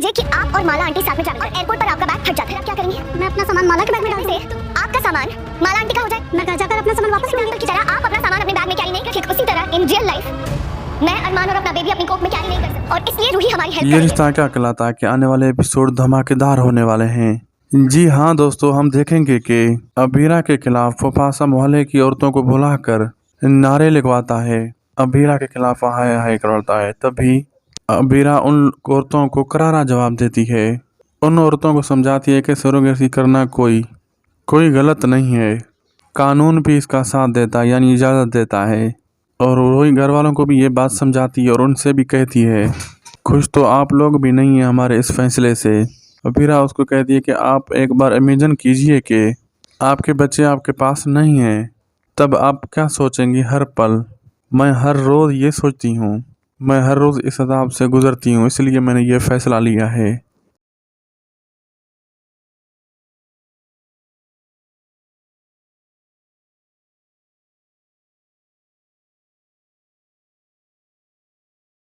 लीजिए कि आप और माला आंटी साथ में ट्रैवल और एयरपोर्ट पर आपका बैग फट जाता है, आप क्या करेंगी? मैं अपना सामान माला के बैग में डाल दूं। आपका सामान माला आंटी का हो जाए, मैं घर जाकर अपना सामान वापस लूंगी। की तरह आप अपना सामान अपने बैग में कैरी नहीं कर सकते, उसी तरह इन रियल लाइफ मैं अरमान और अपना बेबी अपनी कोट में कैरी नहीं कर सकते, और इसलिए रूही हमारी हेल्प ये रिश्ता क्या कहलाता है कि आने वाले एपिसोड धमाकेदार होने वाले हैं। जी हाँ दोस्तों, हम देखेंगे कि अबीरा के खिलाफ फफासा मोहल्ले की औरतों को बुलाकर नारे लिखवाता है, अबीरा के खिलाफ हाय हाय करवाता है। तभी अबीरा उन औरतों को करारा जवाब देती है, उन औरतों को समझाती है कि सरोगेसी करना कोई गलत नहीं है, कानून भी इसका साथ देता है, यानी इजाज़त देता है। और वही घर वालों को भी ये बात समझाती है और उनसे भी कहती है खुश तो आप लोग भी नहीं हैं हमारे इस फैसले से। अबीरा उसको कहती है कि आप एक बार इमेजिन कीजिए कि आपके बच्चे आपके पास नहीं हैं, तब आप क्या सोचेंगी हर पल। मैं हर रोज़ ये सोचती हूँ, मैं हर रोज़ इस अज़ाब से गुज़रती हूँ, इसलिए मैंने ये फ़ैसला लिया है।